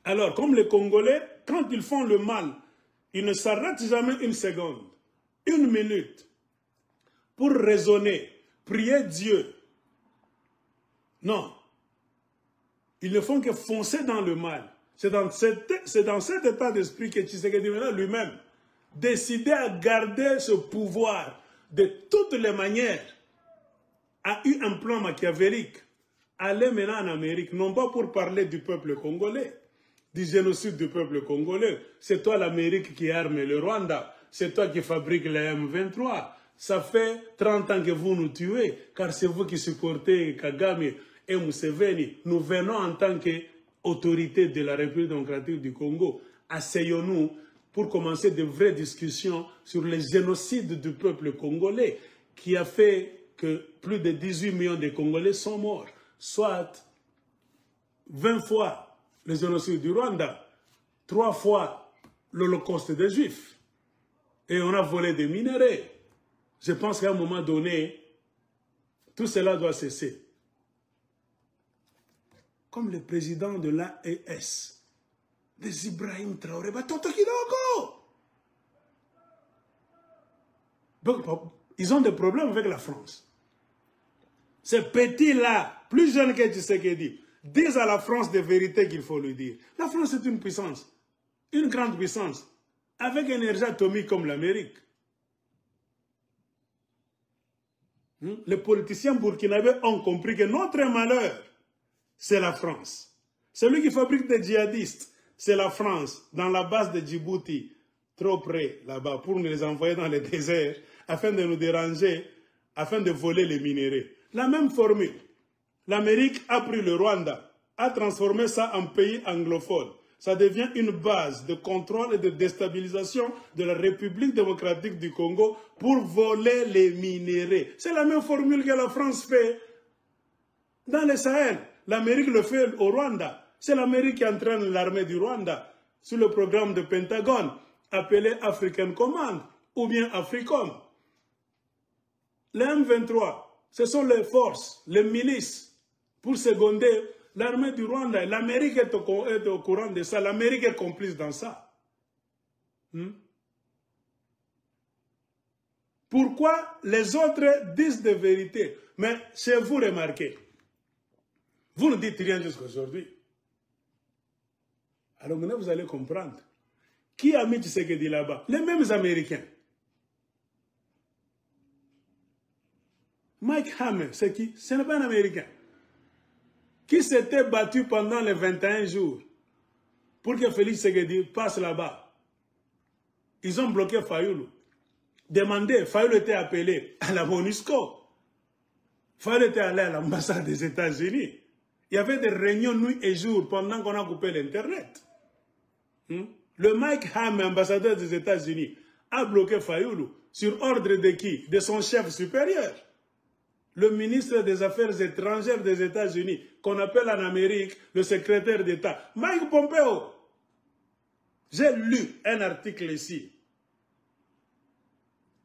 Alors, comme les Congolais, quand ils font le mal, ils ne s'arrêtent jamais une seconde, une minute, pour raisonner, prier Dieu. Non. Ils ne font que foncer dans le mal. C'est dans cet état d'esprit que Tshisekedi lui-même décidé à garder ce pouvoir de toutes les manières, a eu un plan machiavélique. Aller maintenant en Amérique, non pas pour parler du peuple congolais, du génocide du peuple congolais. C'est toi l'Amérique qui arme le Rwanda. C'est toi qui fabrique la M23. Ça fait 30 ans que vous nous tuez, car c'est vous qui supportez Kagame et Museveni. Nous venons en tant qu'autorité de la République démocratique du Congo. Asseyons-nous pour commencer de vraies discussions sur le génocide du peuple congolais qui a fait que plus de 18 millions de Congolais sont morts, soit 20 fois le génocide du Rwanda, 3 fois l'Holocauste des Juifs. Et on a volé des minerais. Je pense qu'à un moment donné, tout cela doit cesser. Comme le président de l'AES, des Ibrahim Traoré, Batoto Kiloko. Donc, ils ont des problèmes avec la France. Ces petits-là, plus jeunes que Tshisekedi, disent à la France des vérités qu'il faut lui dire. La France est une puissance, une grande puissance, avec une énergie atomique comme l'Amérique. Les politiciens burkinabés ont compris que notre malheur, c'est la France. Celui qui fabrique des djihadistes, c'est la France, dans la base de Djibouti, trop près là-bas, pour nous les envoyer dans le désert, afin de nous déranger, afin de voler les minéraux. La même formule. L'Amérique a pris le Rwanda, a transformé ça en pays anglophone. Ça devient une base de contrôle et de déstabilisation de la République démocratique du Congo pour voler les minéraux. C'est la même formule que la France fait dans le Sahel. L'Amérique le fait au Rwanda. C'est l'Amérique qui entraîne l'armée du Rwanda sous le programme de Pentagone appelé African Command ou bien Africom. Les M23, ce sont les forces, les milices pour seconder l'armée du Rwanda. L'Amérique est au courant de ça. L'Amérique est complice dans ça. Pourquoi les autres disent des vérités? Mais chez vous, remarquez, vous ne dites rien jusqu'à aujourd'hui. Alors maintenant, vous allez comprendre. Qui a mis Tshisekedi là-bas? Les mêmes Américains. Mike Hammer, c'est qui? Ce n'est pas un Américain. Qui s'était battu pendant les 21 jours pour que Félix Tshisekedi passe là-bas. Ils ont bloqué Fayoulou. Demandé, Fayoulou était appelé à la MONUSCO. Fayoulou était allé à l'ambassade des États-Unis. Il y avait des réunions nuit et jour pendant qu'on a coupé l'Internet. Le Mike Hammer, ambassadeur des États-Unis, a bloqué Fayoulou sur ordre de qui? De son chef supérieur. Le ministre des Affaires étrangères des États-Unis, qu'on appelle en Amérique le secrétaire d'État, Mike Pompeo. J'ai lu un article ici.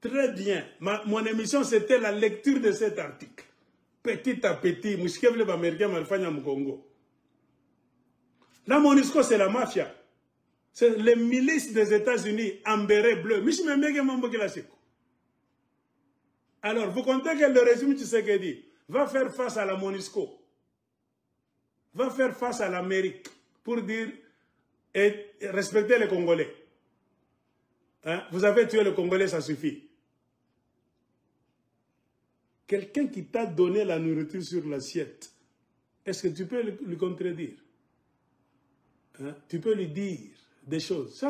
Très bien. Mon émission, c'était la lecture de cet article. Petit à petit, la MONUSCO, c'est la mafia. C'est les milices des États-Unis en béret bleu. Alors, vous comptez que le régime Tshisekedi va faire face à la MONUSCO, va faire face à l'Amérique pour dire et respecter les Congolais. Hein? Vous avez tué le Congolais, ça suffit. Quelqu'un qui t'a donné la nourriture sur l'assiette, est-ce que tu peux lui contredire? Hein? Tu peux lui dire des choses.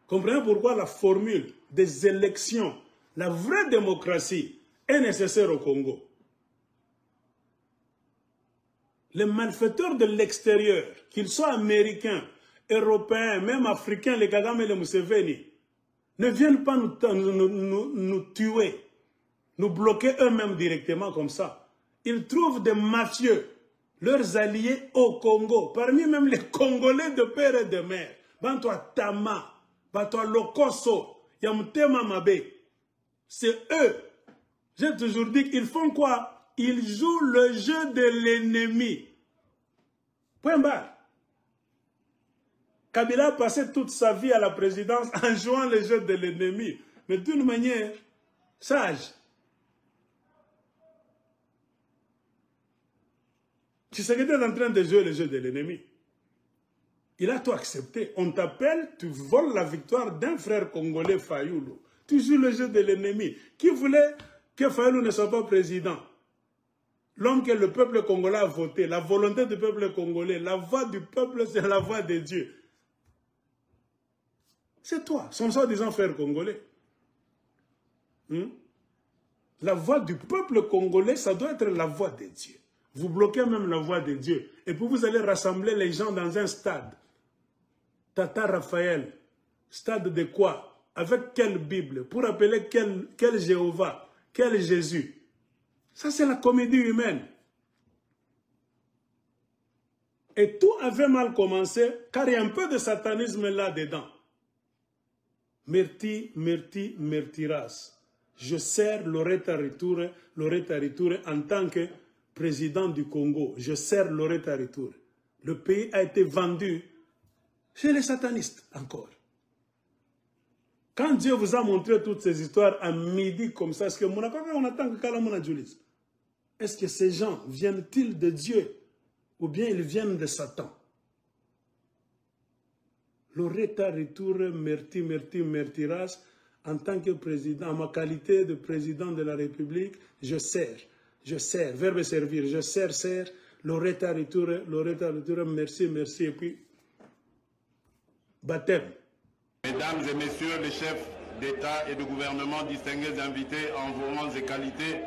Comprenez pourquoi la formule des élections, la vraie démocratie, est nécessaire au Congo. Les malfaiteurs de l'extérieur, qu'ils soient américains, européens, même africains, les Kagame et les Museveni, ne viennent pas nous tuer, nous bloquer eux-mêmes directement comme ça. Ils trouvent des mafieux, leurs alliés au Congo, parmi même les Congolais de père et de mère. Bantoa Tama, Bantoa Lokoso, Yamutema Mabe. C'est eux. J'ai toujours dit qu'ils font quoi? il joue le jeu de l'ennemi. Point barre. Kabila a passé toute sa vie à la présidence en jouant le jeu de l'ennemi, mais d'une manière sage. Tshisekedi est en train de jouer le jeu de l'ennemi. Il a tout accepté. On t'appelle, tu voles la victoire d'un frère congolais, Fayoulou. Tu joues le jeu de l'ennemi. Qui voulait que Fayoulou ne soit pas président? L'homme que le peuple congolais a voté, la volonté du peuple congolais, la voix du peuple, c'est la voix de Dieu. C'est toi, son soi-disant frère congolais. La voix du peuple congolais, ça doit être la voix de Dieu. Vous bloquez même la voix de Dieu. Et puis vous allez rassembler les gens dans un stade. Tata Raphaël, stade de quoi? Avec quelle Bible? Pour appeler quel Jéhovah? Quel Jésus? Ça, c'est la comédie humaine. Et tout avait mal commencé, car il y a un peu de satanisme là-dedans. Merti, merti, mertiras. Je sers Loretta Riture en tant que président du Congo. Je sers Loretta Riture. Le pays a été vendu chez les satanistes encore. Quand Dieu vous a montré toutes ces histoires à midi comme ça, est-ce que on attend que Kalamuna Julis? Est-ce que ces gens viennent-ils de Dieu ou bien ils viennent de Satan? Loretta Riture, merti, merti, mertiras, en tant que président, en ma qualité de président de la République, je sers, verbe servir, je sers, Loretta Riture, merci, merci, et puis, baptême. Mesdames et messieurs les chefs d'État et de gouvernement, distingués invités en vos rangs et qualités,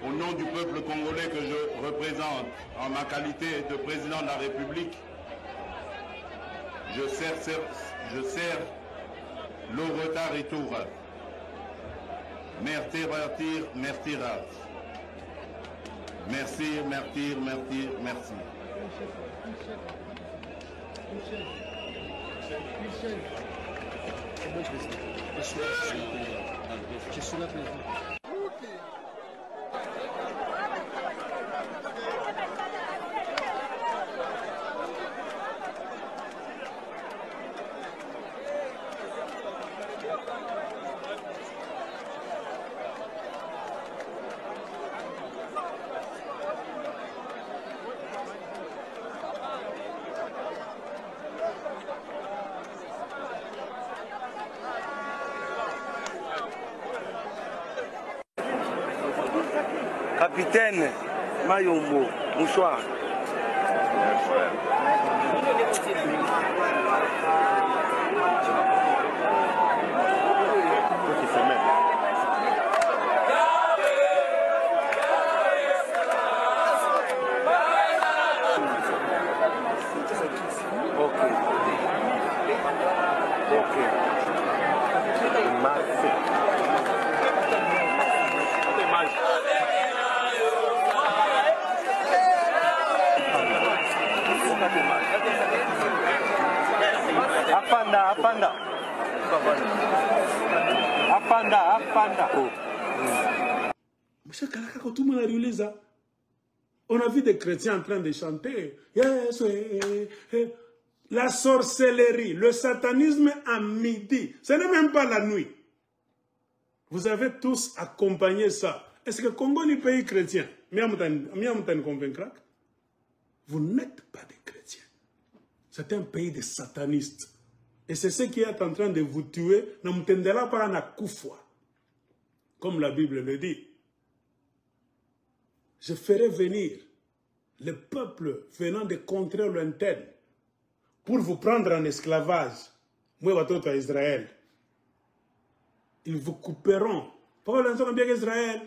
au nom du peuple congolais que je représente en ma qualité de président de la République, je sers Loretta Riture. Merci, merci. Capitaine Mayombo, bonsoir. Apanda. Monsieur Kalaka, quand tout le monde a relu ça, on a vu des chrétiens en train de chanter. Yes, la sorcellerie, le satanisme à midi. Ce n'est même pas la nuit. Vous avez tous accompagné ça. Est-ce que le Congo est un pays chrétien? Vous n'êtes pas des chrétiens. C'est un pays de satanistes. Et c'est ce qui est en train de vous tuer. Comme la Bible le dit. Je ferai venir le peuple venant de contrées lointaines pour vous prendre en esclavage. Moi, je vais à Israël. Ils vous couperont. Pas l'ensemble bien Israël.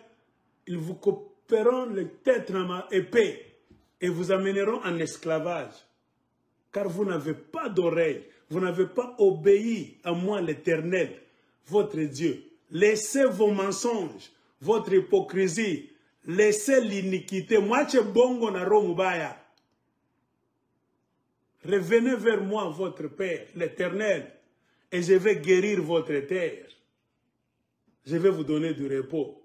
Ils vous couperont les têtes dans ma épée et vous amèneront en esclavage. Car vous n'avez pas d'oreille. Vous n'avez pas obéi à moi l'Éternel, votre Dieu. Laissez vos mensonges, votre hypocrisie. Laissez l'iniquité. Moi, je bongo na romubaya. Revenez vers moi, votre Père, l'Éternel, et je vais guérir votre terre. Je vais vous donner du repos.